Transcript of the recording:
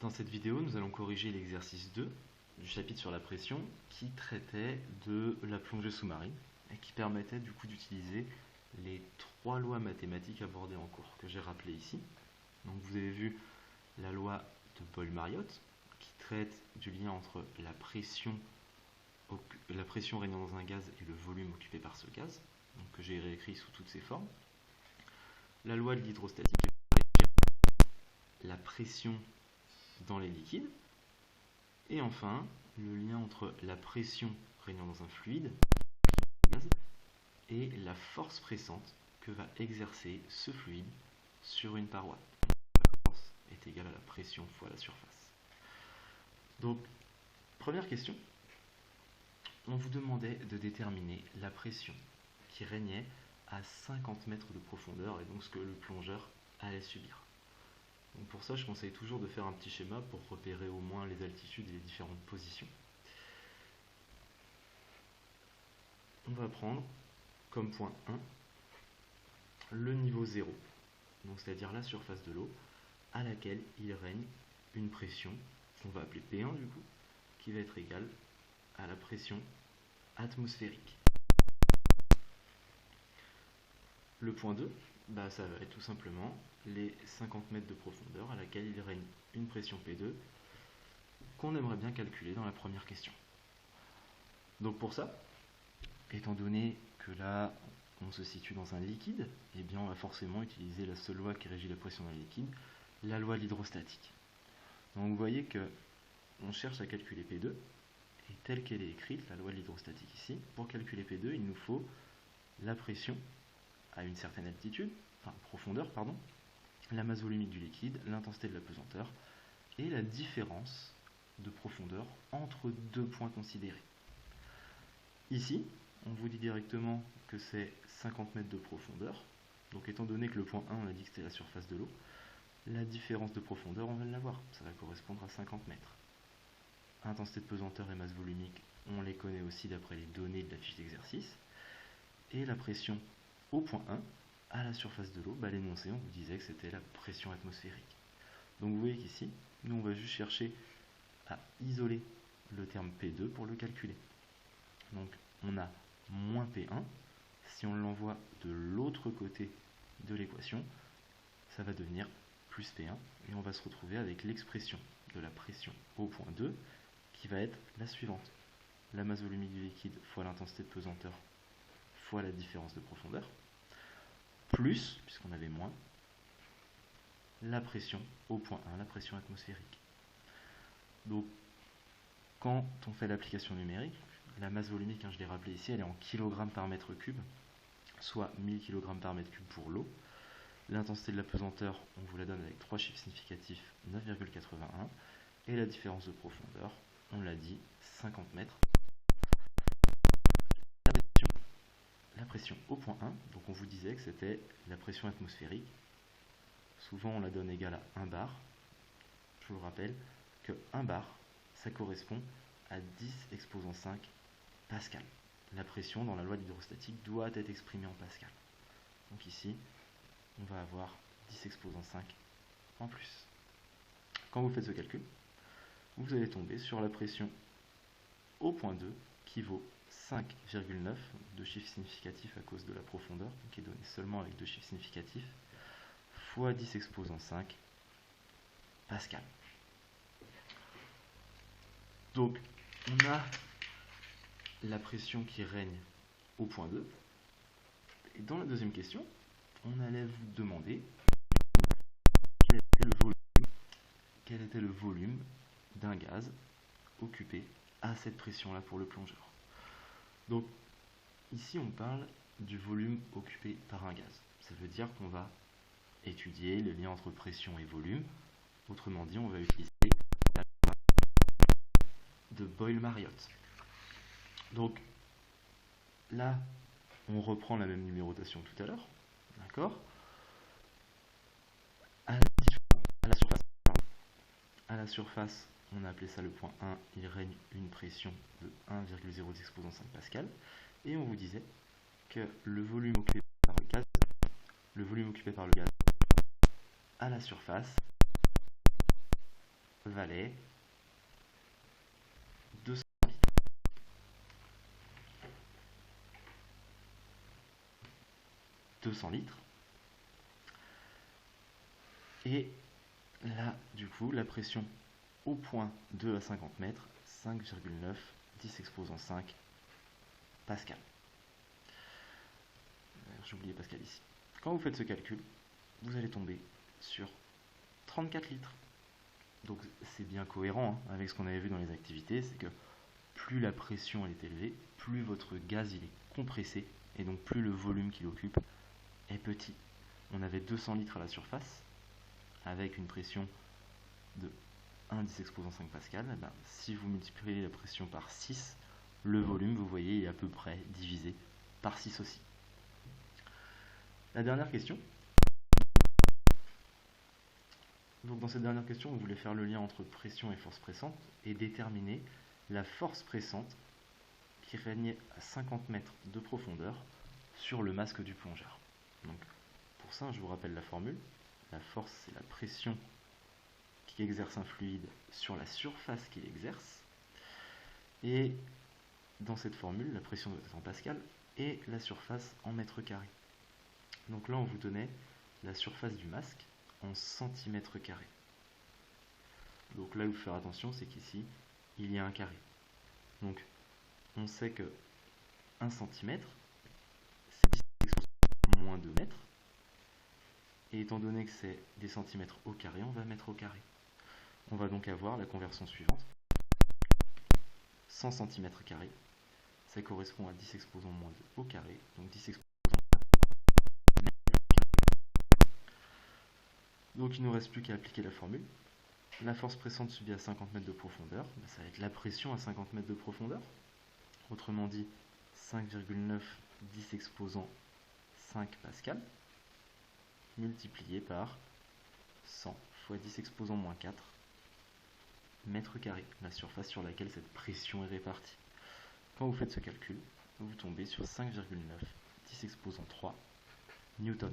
Dans cette vidéo, nous allons corriger l'exercice 2 du chapitre sur la pression qui traitait de la plongée sous-marine et qui permettait du coup d'utiliser les trois lois mathématiques abordées en cours que j'ai rappelées ici. Donc vous avez vu la loi de Boyle-Mariotte qui traite du lien entre la pression régnant dans un gaz et le volume occupé par ce gaz, donc que j'ai réécrit sous toutes ses formes. La loi de l'hydrostatique qui va la pression dans les liquides. Et enfin, le lien entre la pression régnant dans un fluide et la force pressante que va exercer ce fluide sur une paroi. La force est égale à la pression fois la surface. Donc, première question. On vous demandait de déterminer la pression qui régnait à 50 mètres de profondeur et donc ce que le plongeur allait subir. Donc pour ça, je conseille toujours de faire un petit schéma pour repérer au moins les altitudes et les différentes positions. On va prendre comme point 1 le niveau 0, donc c'est-à-dire la surface de l'eau à laquelle il règne une pression qu'on va appeler P1 du coup, qui va être égale à la pression atmosphérique. Le point 2, ça va être tout simplement les 50 mètres de profondeur à laquelle il règne une pression P2 qu'on aimerait bien calculer dans la première question. Donc pour ça, étant donné que là on se situe dans un liquide, eh bien on va forcément utiliser la seule loi qui régit la pression dans le liquide, la loi de l'hydrostatique. Donc vous voyez que on cherche à calculer P2, et telle qu'elle est écrite, la loi de l'hydrostatique ici, pour calculer P2, il nous faut la pression à une certaine altitude, profondeur, la masse volumique du liquide, l'intensité de la pesanteur, et la différence de profondeur entre deux points considérés. Ici, on vous dit directement que c'est 50 mètres de profondeur, donc étant donné que le point 1, on a dit que c'était la surface de l'eau, la différence de profondeur, on va l'avoir, ça va correspondre à 50 mètres. Intensité de pesanteur et masse volumique, on les connaît aussi d'après les données de la fiche d'exercice, et la pression au point 1, à la surface de l'eau, l'énoncé, on vous disait que c'était la pression atmosphérique. Donc vous voyez qu'ici, nous on va juste chercher à isoler le terme P2 pour le calculer. Donc on a moins P1, si on l'envoie de l'autre côté de l'équation, ça va devenir plus P1, et on va se retrouver avec l'expression de la pression au point 2, qui va être la suivante. La masse volumique du liquide fois l'intensité de pesanteur fois la différence de profondeur, plus, puisqu'on avait moins, la pression au point 1, la pression atmosphérique. Donc, quand on fait l'application numérique, la masse volumique, je l'ai rappelé ici, elle est en kg par mètre cube, soit 1000 kg par mètre cube pour l'eau. L'intensité de la pesanteur, on vous la donne avec trois chiffres significatifs, 9,81, et la différence de profondeur, on l'a dit, 50 mètres. La pression au point 1, donc on vous disait que c'était la pression atmosphérique. Souvent on la donne égale à 1 bar. Je vous rappelle que 1 bar, ça correspond à 10 exposant 5 pascal. La pression dans la loi de l'hydrostatique doit être exprimée en pascal. Donc ici, on va avoir 10 exposant 5 en plus. Quand vous faites ce calcul, vous allez tomber sur la pression au point 2 qui vaut 5,9, deux chiffres significatifs à cause de la profondeur, qui est donnée seulement avec deux chiffres significatifs, fois 10 exposant 5 pascal. Donc, on a la pression qui règne au point 2. Et dans la deuxième question, on allait vous demander quel était le volume d'un gaz occupé à cette pression-là pour le plongeur. Donc, ici, on parle du volume occupé par un gaz. Ça veut dire qu'on va étudier le lien entre pression et volume. Autrement dit, on va utiliser la loi de Boyle-Mariotte. Donc, là, on reprend la même numérotation que tout à l'heure. D'accord ? À la surface, on a appelé ça le point 1, il règne une pression de 1,0 exposant 5 pascal. Et on vous disait que le volume occupé par le gaz à la surface valait 200 litres. Et là, du coup, la pression au point 2 à 50 mètres, 5,9, 10 exposant 5 pascal. J'ai oublié Pascal ici. Quand vous faites ce calcul, vous allez tomber sur 34 litres. Donc c'est bien cohérent avec ce qu'on avait vu dans les activités, c'est que plus la pression elle est élevée, plus votre gaz il est compressé, et donc plus le volume qu'il occupe est petit. On avait 200 litres à la surface, avec une pression de 1,10 exposant 5 pascal. Et ben, si vous multipliez la pression par 6, le volume, vous voyez, est à peu près divisé par 6 aussi. La dernière question. Donc dans cette dernière question, on voulait faire le lien entre pression et force pressante et déterminer la force pressante qui régnait à 50 mètres de profondeur sur le masque du plongeur. Donc pour ça, je vous rappelle la formule. La force, c'est la pression qui exerce un fluide sur la surface qu'il exerce. Et dans cette formule, la pression doit être en pascal et la surface en mètres carrés. Donc là, on vous donnait la surface du masque en centimètres carrés. Donc là où il faut faire attention, c'est qu'ici, il y a un carré. Donc, on sait que 1 cm, c'est 10 exposant moins 2 mètres. Et étant donné que c'est des centimètres au carré, on va mettre au carré. On va donc avoir la conversion suivante. 100 cm², ça correspond à 10 exposant moins 2 au carré. Donc 10 exposant. Donc il ne nous reste plus qu'à appliquer la formule. La force pressante subie à 50 mètres de profondeur, ça va être la pression à 50 mètres de profondeur. Autrement dit, 5,9 10 exposant 5 pascal, multiplié par 100 fois 10 exposant moins 4 mètres carrés, la surface sur laquelle cette pression est répartie. Quand vous faites ce calcul, vous tombez sur 5,9 10 exposant 3 newtons.